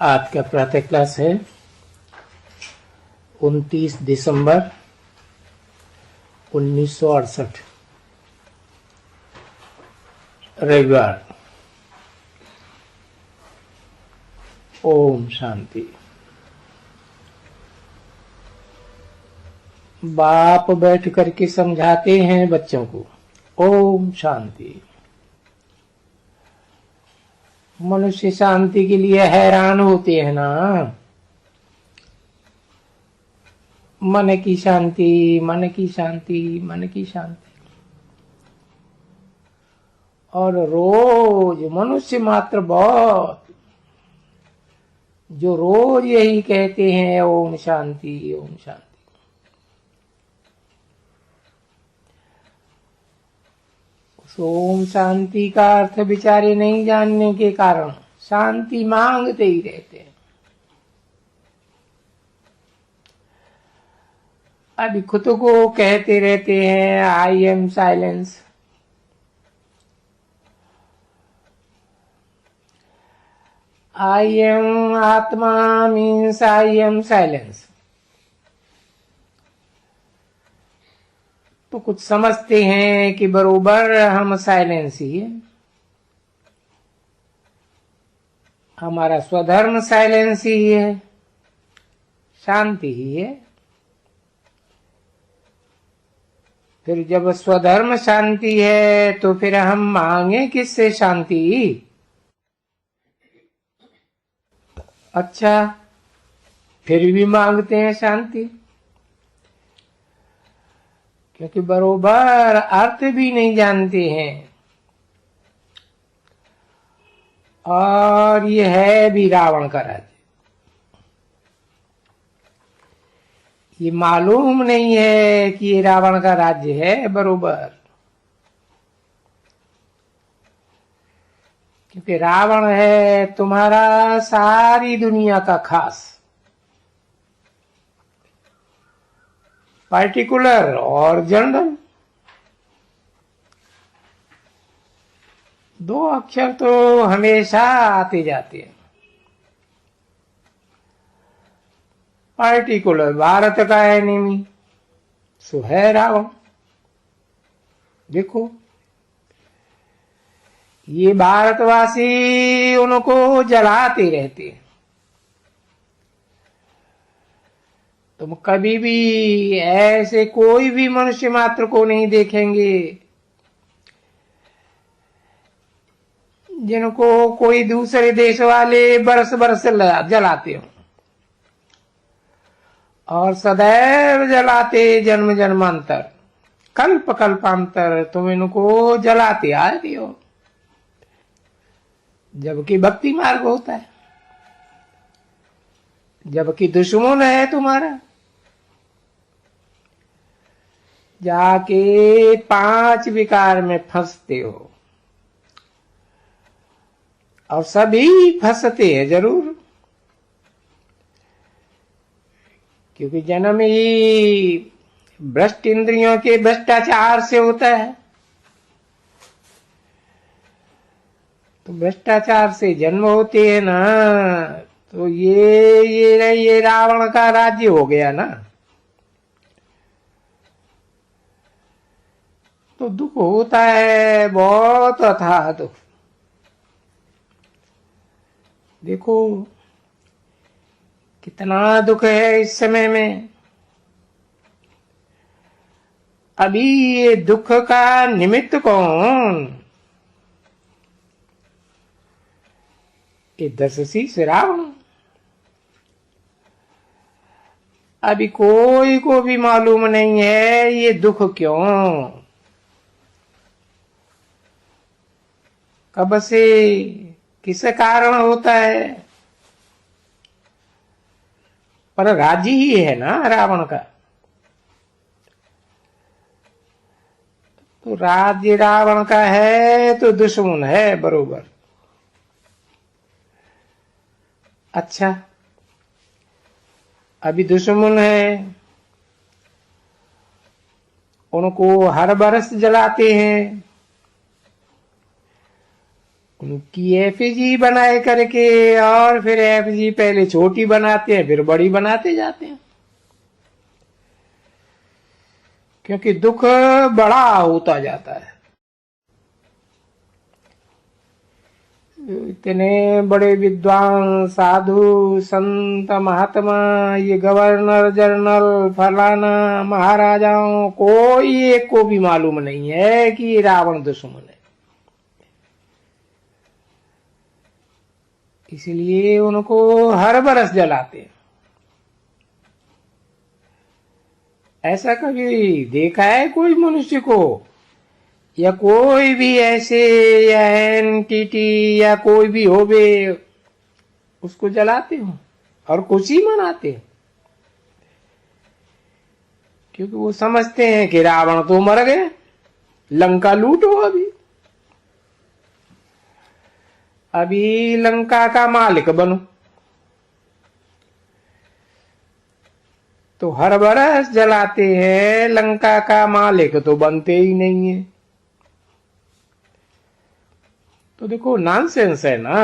आज का प्रातः क्लास है 29 दिसंबर 1968 रविवार। ओम शांति। बाप बैठ करके समझाते हैं बच्चों को ओम शांति। मनुष्य शांति के लिए हैरान होते हैं ना। मन की शांति, मन की शांति, मन की शांति। और रोज मनुष्य मात्र बहुत जो रोज यही कहते हैं ओम शांति ओम शांति। उस ओम शांति का अर्थ बेचारे नहीं जानने के कारण शांति मांगते ही रहते हैं। अभी खुद को कहते रहते हैं I am silence. I am आत्मा मीन्स आई एम साइलेंस। तो कुछ समझते हैं कि बरोबर हम साइलेंस ही है, हमारा स्वधर्म साइलेंस ही है, शांति ही है। फिर जब स्वधर्म शांति है तो फिर हम मांगे किससे शांति? अच्छा, फिर भी मांगते हैं शांति, क्योंकि बरोबर अर्थ भी नहीं जानते हैं। और ये है भी रावण का राज्य। ये मालूम नहीं है कि ये रावण का राज्य है बरोबर, क्योंकि रावण है तुम्हारा सारी दुनिया का खास, पार्टिकुलर और जनरल। दो अक्षर तो हमेशा आते जाते हैं। पार्टिकुलर भारत का एनिमी सो है रावण। देखो ये भारतवासी उनको जलाते रहते हैं। तुम कभी भी ऐसे कोई भी मनुष्य मात्र को नहीं देखेंगे जिनको कोई दूसरे देश वाले बरस बरस जलाते हो, और सदैव जलाते जन्म जन्मांतर कल्प कल्पांतर तुम इनको जलाते आते हो, जबकि भक्ति मार्ग होता है, जबकि दुश्मन है तुम्हारा। जाके 5 विकार में फंसते हो, और सभी फंसते हैं जरूर, क्योंकि जन्म ही भ्रष्ट इंद्रियों के भ्रष्टाचार से होता है। तो भ्रष्टाचार से जन्म होते हैं ना, तो ये रावण का राज्य हो गया ना। तो दुख होता है, बहुत अथाह दुख। देखो कितना दुख है इस समय में। अभी ये दुख का निमित्त कौन? ये 10 शीश रावण। अभी कोई को भी मालूम नहीं है ये दुख क्यों, कब से, किस कारण होता है। पर राज्य ही है ना रावण का। तो राज्य रावण का है तो दुश्मन है बरोबर। अच्छा, अभी दुश्मन है, उनको हर बरस जलाते हैं, उनकी एफजी बनाए करके, और फिर एफजी पहले छोटी बनाते हैं फिर बड़ी बनाते जाते हैं, क्योंकि दुख बड़ा होता जाता है। इतने बड़े विद्वान साधु संत महात्मा, ये गवर्नर जनरल फलाना महाराजाओं, कोई एक को भी मालूम नहीं है कि ये रावण दुश्मन है। इसलिए उनको हर बरस जलाते हैं। ऐसा कभी देखा है कोई मनुष्य को, या कोई भी ऐसे या एंटिटी या कोई भी होवे उसको जलाते हो और खुशी मनाते हैं? क्योंकि वो समझते हैं कि रावण तो मर गए, लंका लूटो। अभी लंका का मालिक बनो, तो हर बरस जलाते हैं, लंका का मालिक तो बनते ही नहीं है। तो देखो नॉनसेंस है ना,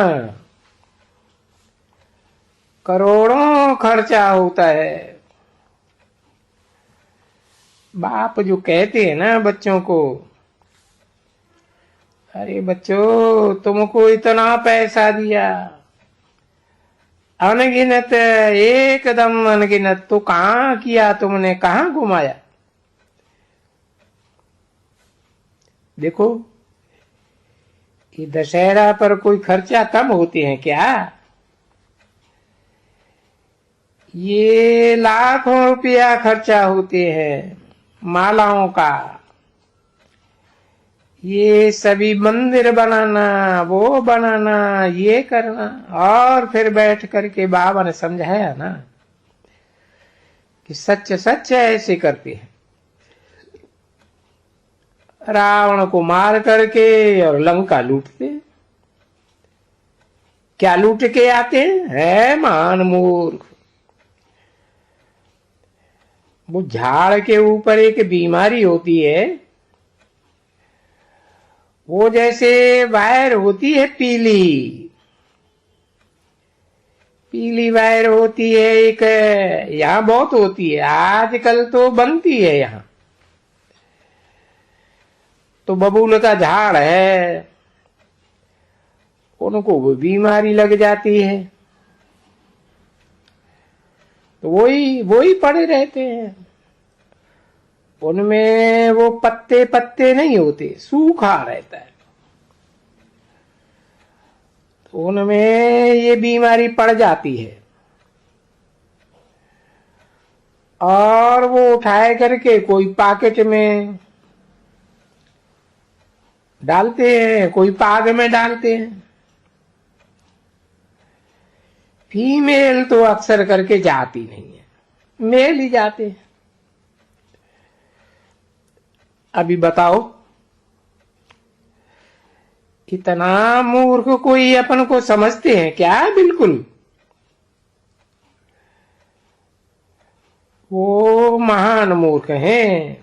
करोड़ों खर्चा होता है। बाप जो कहते हैं ना बच्चों को, अरे बच्चों तुमको इतना पैसा दिया, अनगिनत, एकदम अनगिनत, तो कहाँ किया तुमने, कहाँ घुमाया? देखो ये दशहरा पर कोई खर्चा कम होते हैं क्या? ये लाखों रुपया खर्चा होते हैं मालाओं का, ये सभी मंदिर बनाना, वो बनाना, ये करना। और फिर बैठ करके बाबा ने समझाया ना कि सच सच ऐसे करते हैं। रावण को मार करके और लंका लूटते। क्या लूट के आते हैं? है महान मूर्ख। वो झाड़ के ऊपर एक बीमारी होती है, वो जैसे वायर होती है पीली, पीली वायर होती है एक, यहाँ बहुत होती है, आजकल तो बनती है यहाँ। तो बबूल का झाड़ है, उनको वो बीमारी लग जाती है, तो वही पड़े रहते हैं। उनमें वो पत्ते पत्ते नहीं होते, सूखा रहता है, तो उनमें ये बीमारी पड़ जाती है। और वो उठाए करके कोई पॉकेट में डालते हैं, कोई पाग में डालते हैं। फीमेल तो अक्सर करके जाती नहीं है, मेल ही जाते हैं। अभी बताओ, इतना मूर्ख कोई अपन को समझते हैं क्या? बिल्कुल। वो महान मूर्ख हैं।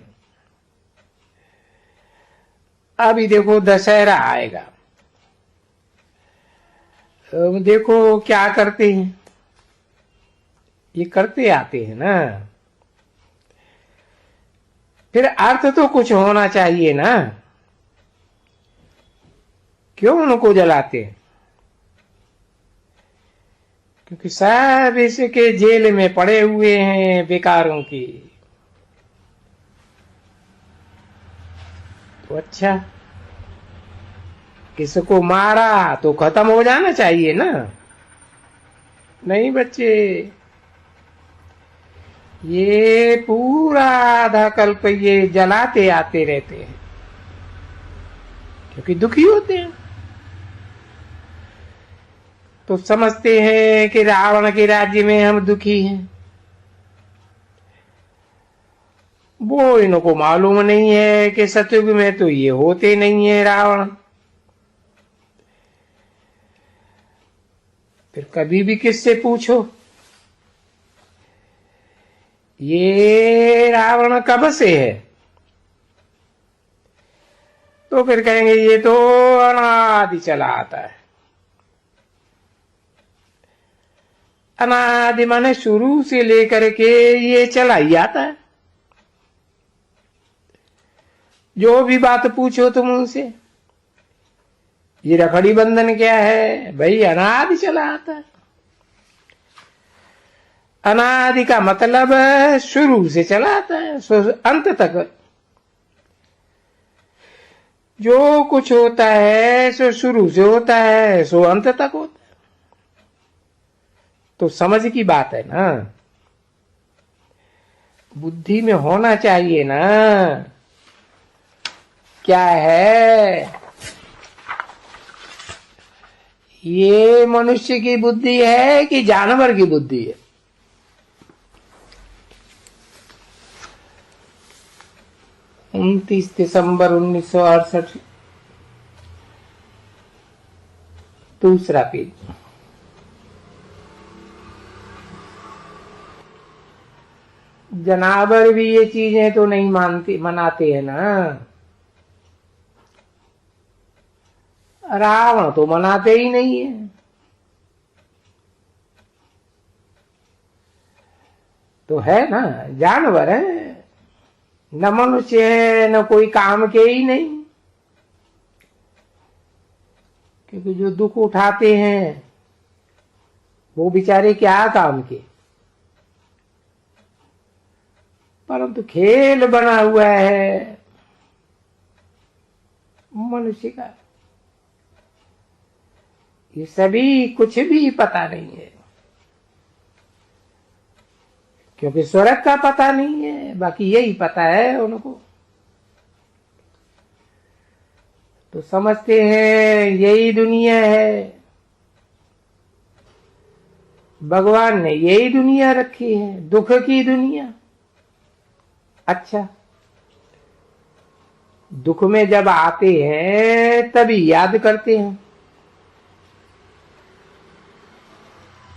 अभी देखो दशहरा आएगा, अब देखो क्या करते हैं, ये करते आते हैं ना। फिर अर्थ तो कुछ होना चाहिए ना, क्यों उनको जलाते हैं? क्योंकि सब इसके जेल में पड़े हुए हैं बेकारों की। तो अच्छा, किसको मारा तो खत्म हो जाना चाहिए ना। नहीं बच्चे, ये पूरा आधा कल्प ये जलाते आते रहते हैं, क्योंकि दुखी होते हैं। तो समझते हैं कि रावण के राज्य में हम दुखी हैं। वो इनको मालूम नहीं है कि सतयुग में तो ये होते नहीं है रावण। फिर कभी भी किससे पूछो ये रावण कब से है, तो फिर कहेंगे ये तो अनादि चला आता है। अनादि माने शुरू से लेकर के ये चला ही आता है। जो भी बात पूछो तुम उनसे, ये रखड़ी बंधन क्या है, भाई अनादि चला आता है। अनादि का मतलब शुरू से चला आता है, सो अंत तक जो कुछ होता है सो शुरू से होता है, सो अंत तक होता है। तो समझ की बात है ना, बुद्धि में होना चाहिए ना। क्या है, ये मनुष्य की बुद्धि है कि जानवर की बुद्धि है? 29 दिसंबर 1968, दूसरा पेज। जनावर भी ये चीजें तो नहीं मनाते हैं ना। रावण तो मनाते ही नहीं है। तो है ना, जानवर है, न मनुष्य है, न कोई काम के ही नहीं। क्योंकि जो दुख उठाते हैं वो बेचारे क्या काम के, परंतु खेल बना हुआ है मनुष्य का। ये सभी कुछ भी पता नहीं है, क्योंकि स्वर्ग का पता नहीं है, बाकी यही पता है उनको। तो समझते हैं यही दुनिया है, भगवान ने यही दुनिया रखी है, दुख की दुनिया। अच्छा, दुख में जब आते हैं तभी याद करते हैं,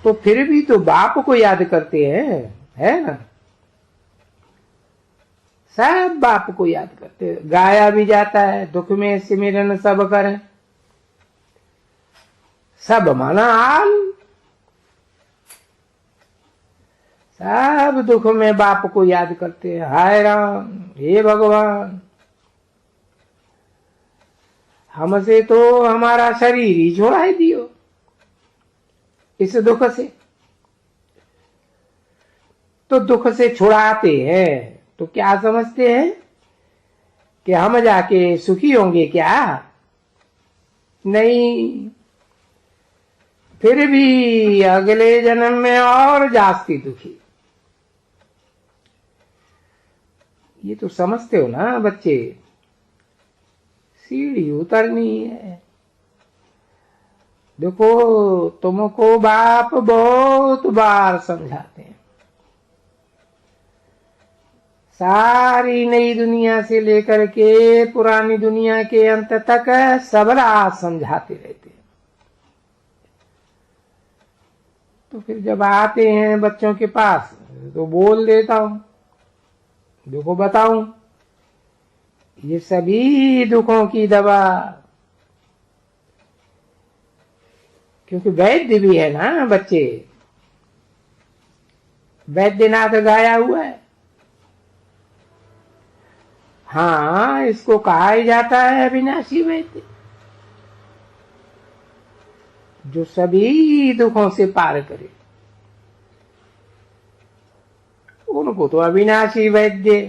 तो फिर भी तो बाप को याद करते हैं, है ना। सब बाप को याद करते हैं। गाया भी जाता है, दुख में सिमरन सब करें। सब माना आल, सब दुख में बाप को याद करते हैं। हाय राम, हे भगवान, हमसे तो हमारा शरीर ही छोड़ा दियो इस दुख से। तो दुख से छुड़ाते हैं तो क्या समझते हैं कि हम जाके सुखी होंगे क्या? नहीं, फिर भी अगले जन्म में और जास्ती दुखी। ये तो समझते हो ना बच्चे, सीढ़ी उतरनी है। देखो, तुमको बाप बहुत बार समझाते हैं, सारी नई दुनिया से लेकर के पुरानी दुनिया के अंत तक सब रात समझाते रहते हैं। तो फिर जब आते हैं बच्चों के पास तो बोल देता हूं, देखो बताऊं, ये सभी दुखों की दवा, क्योंकि वैद्य भी है ना बच्चे, वैद्यनाथ गाया हुआ है। हाँ, इसको कहा ही जाता है अविनाशी वैद्य, जो सभी दुखों से पार करे। उनको तो अविनाशी वैद्य,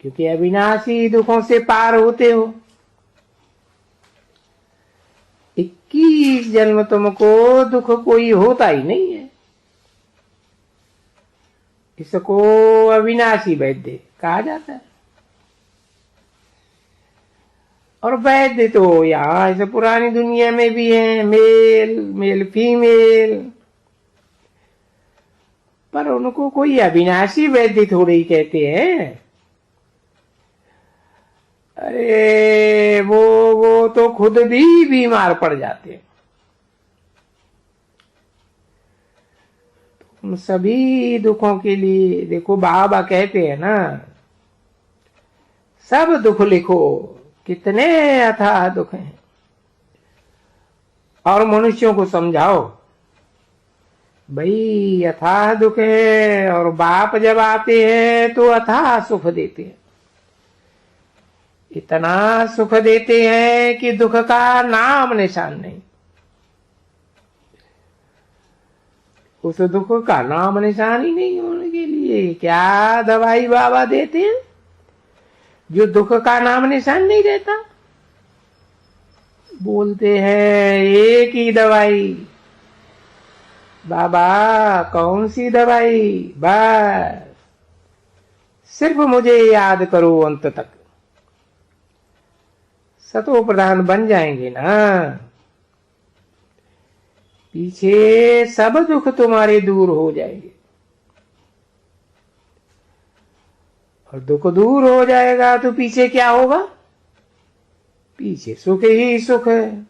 क्योंकि अविनाशी दुखों से पार होते हो। 21 जन्म तुमको दुख कोई होता ही नहीं है, इसको अविनाशी वैद्य कहा जाता है। और वैद्य तो यहाँ इस पुरानी दुनिया में भी है, मेल मेल फीमेल, पर उनको कोई अविनाशी वैद्य थोड़े ही कहते हैं। अरे वो तो खुद भी बीमार पड़ जाते हैं। तुम सभी दुखों के लिए देखो, बाबा कहते हैं ना, सब दुख लिखो, कितने अथाह दुख हैं। और मनुष्यों को समझाओ भाई अथाह दुख है, और बाप जब आते हैं तो अथाह सुख देते हैं। इतना सुख देते हैं कि दुख का नाम निशान नहीं। उस दुख का नाम निशान ही नहीं होने के लिए क्या दवाई बाबा देते हैं जो दुख का नाम निशान नहीं रहता। बोलते हैं एक ही दवाई, बाबा कौन सी दवाई, बस सिर्फ मुझे याद करो अंत तक, सतो प्रधान बन जाएंगे ना। पीछे सब दुख तुम्हारे दूर हो जाएंगे। और दुख दूर हो जाएगा तो पीछे क्या होगा, पीछे सुख ही सुख है।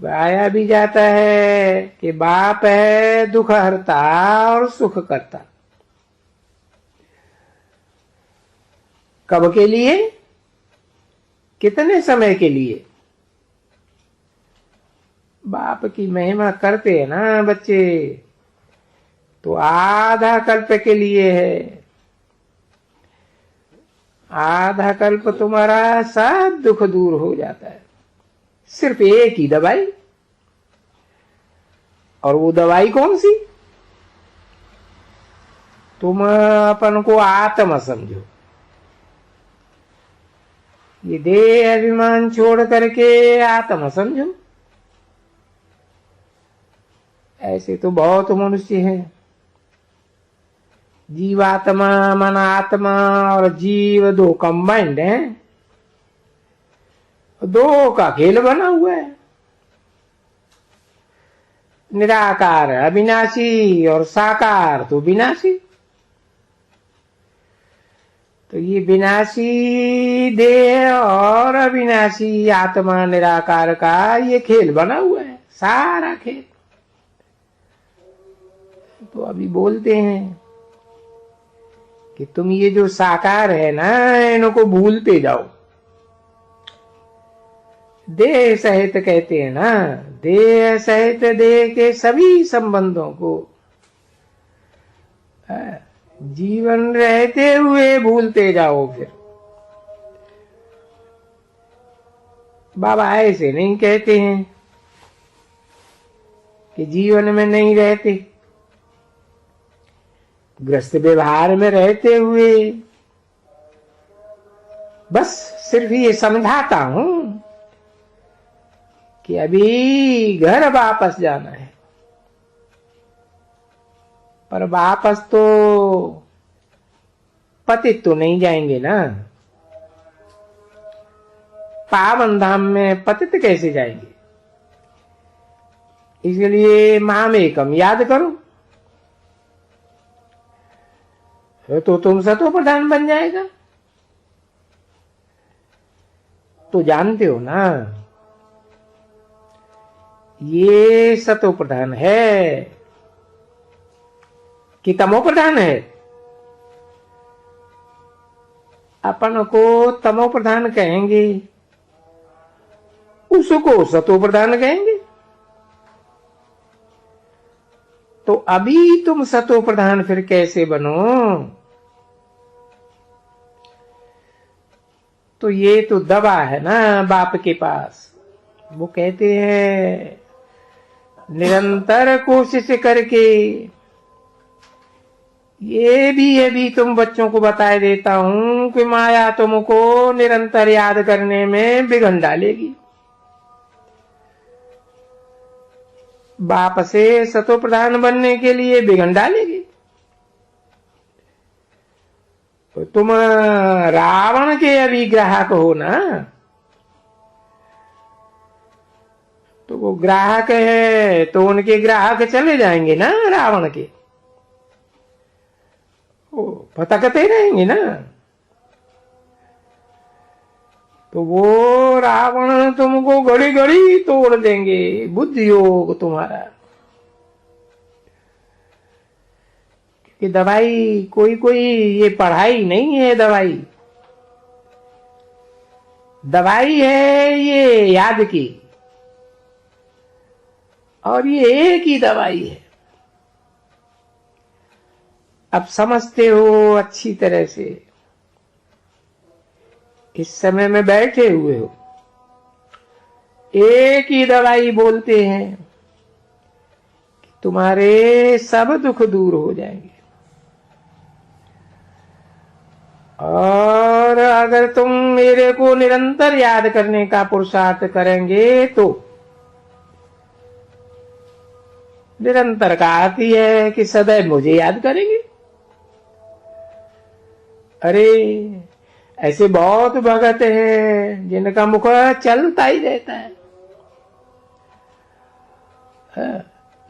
गाया भी जाता है कि बाप है दुख हरता और सुख करता। कब के लिए, कितने समय के लिए। बाप की महिमा करते हैं ना बच्चे, तो आधा कल्प के लिए है। आधा कल्प तुम्हारा सब दुख दूर हो जाता है, सिर्फ एक ही दवाई। और वो दवाई कौन सी, तुम अपन को आत्मा समझो। ये देह अभिमान छोड़ करके आत्मा समझो। ऐसे तो बहुत मनुष्य हैं, जीवात्मा मन आत्मा और जीव दो कंबाइंड हैं, दो का खेल बना हुआ है। निराकार अविनाशी और साकार तो विनाशी। तो ये विनाशी देह और अविनाशी आत्मा निराकार का ये खेल बना हुआ है, सारा खेल। तो अभी बोलते हैं कि तुम ये जो साकार है ना इनको भूलते जाओ। देह सहित कहते हैं ना, देह सहित देह के सभी संबंधों को जीवन रहते हुए भूलते जाओ। फिर बाबा ऐसे नहीं कहते हैं कि जीवन में नहीं रहते, ग्रस्त व्यवहार में रहते हुए बस सिर्फ ये समझाता हूं कि अभी घर वापस जाना है। पर वापस तो पतित तो नहीं जाएंगे ना, पावन धाम में पतित कैसे जाएंगे। इसलिए मामेकम याद करो तो तुम सतो प्रधान बन जाएगा। तो जानते हो ना ये सतो प्रधान है कि तमो प्रधान है। अपन को तमो प्रधान कहेंगे, उसको सतो प्रधान कहेंगे। तो अभी तुम सतो प्रधान फिर कैसे बनो। तो ये तो दवा है ना बाप के पास। वो कहते हैं निरंतर कोशिश करके, ये भी अभी तुम बच्चों को बता देता हूं कि माया तुमको निरंतर याद करने में बिगड़ डालेगी। बाप से सतो प्रधान बनने के लिए बिगड़ डालेगी। तो तुम रावण के अभी ग्राहक हो ना, तो वो ग्राहक है तो उनके ग्राहक चले जाएंगे ना रावण के, वो भटकते रहेंगे ना। तो वो रावण तुमको घड़ी घड़ी तोड़ देंगे बुद्धि योग तुम्हारा। कि दवाई कोई कोई ये पढ़ाई नहीं है दवाई, दवाई है ये याद की, और ये एक ही दवाई है। अब समझते हो अच्छी तरह से। इस समय में बैठे हुए हो, एक ही दवाई बोलते हैं कि तुम्हारे सब दुख दूर हो जाएंगे। और अगर तुम मेरे को निरंतर याद करने का पुरुषार्थ करेंगे तो निरंतर का अर्थ है कि सदैव मुझे याद करेंगे। अरे ऐसे बहुत भगत हैं जिनका मुख चलता ही रहता है,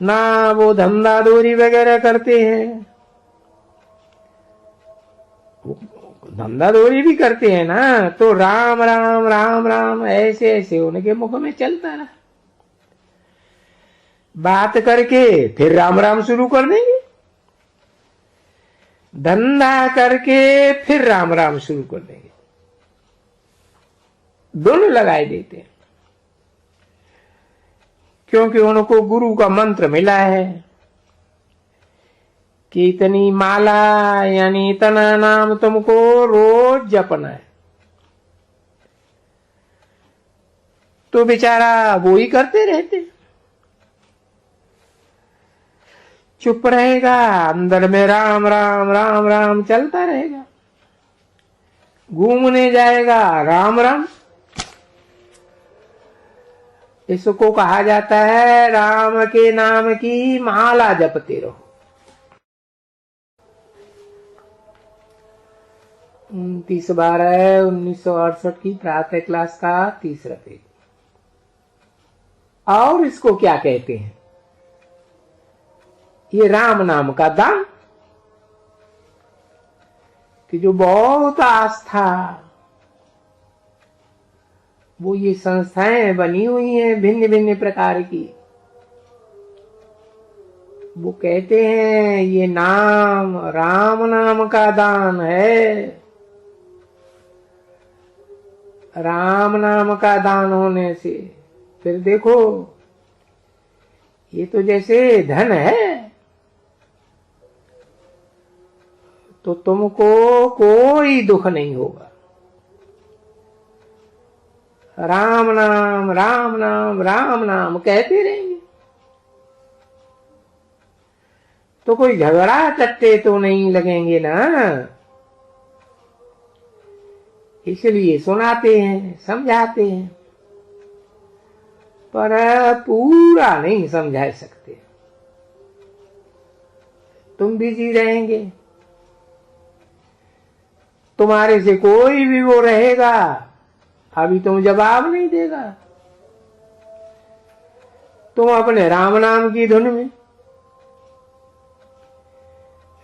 ना वो धंधा दूरी वगैरह करते हैं। धंधा दूरी भी करते हैं ना, तो राम राम राम राम ऐसे ऐसे उनके मुख में चलता रहा। बात करके फिर राम राम शुरू कर देंगे, धंधा करके फिर राम राम शुरू कर देंगे, दोनों लगाए देते हैं। क्योंकि उनको गुरु का मंत्र मिला है कि इतनी माला यानी इतना नाम तुमको रोज जपना है। तो बेचारा वो ही करते रहते, चुप रहेगा, अंदर में राम राम राम राम चलता रहेगा। घूमने जाएगा राम राम। इसको कहा जाता है राम के नाम की माला जपते रहो। 29/12/1968 की प्रातः क्लास का तीसरा पेज। और इसको क्या कहते हैं? ये राम नाम का दान, कि जो बहुत आस्था, वो ये संस्थाएं बनी हुई हैं भिन्न भिन्न प्रकार की। वो कहते हैं ये नाम राम नाम का दान है। राम नाम का दान होने से फिर देखो, ये तो जैसे धन है, तो तुमको कोई दुख नहीं होगा। राम नाम राम नाम राम नाम कहते रहेंगे तो कोई झगड़ा चट्टे तो नहीं लगेंगे ना। इसलिए सुनाते हैं, समझाते हैं, पर पूरा नहीं समझा सकते। तुम बिजी रहेंगे, तुम्हारे से कोई भी वो रहेगा, अभी तुम जवाब नहीं देगा। तुम अपने राम नाम की धुन में,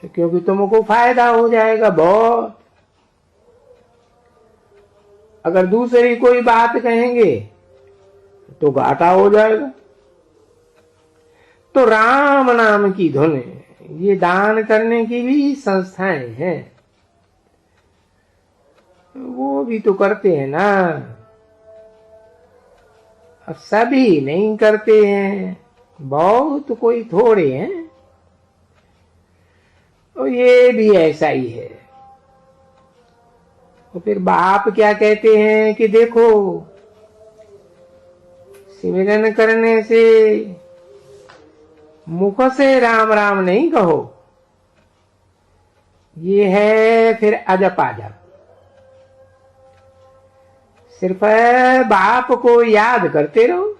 क्योंकि तुमको फायदा हो जाएगा बहुत। अगर दूसरी कोई बात कहेंगे तो घाटा हो जाएगा। तो राम नाम की धुन, ये दान करने की भी संस्थाएं हैं, वो भी तो करते हैं ना। अब सभी नहीं करते हैं, बहुत कोई थोड़े हैं। तो ये भी ऐसा ही है। तो फिर बाप क्या कहते हैं कि देखो, सिमरन करने से मुख से राम राम नहीं कहो, ये है फिर अजप अजप। सिर्फ बाप को याद करते रहो।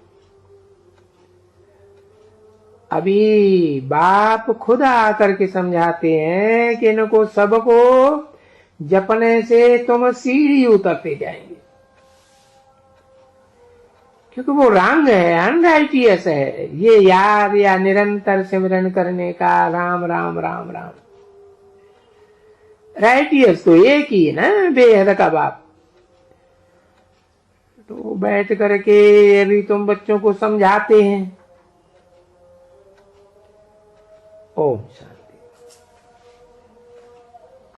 अभी बाप खुद आकर के समझाते हैं कि इनको सबको जपने से तुम सीढ़ी उतरते जाएंगे, क्योंकि वो रंग है, अनराइटियस है ये याद या निरंतर सिमरन करने का राम राम राम राम। राइटियस तो एक ही है ना, बेहद का बाप। तो बैठ करके अभी तुम बच्चों को समझाते हैं। ओम शांति।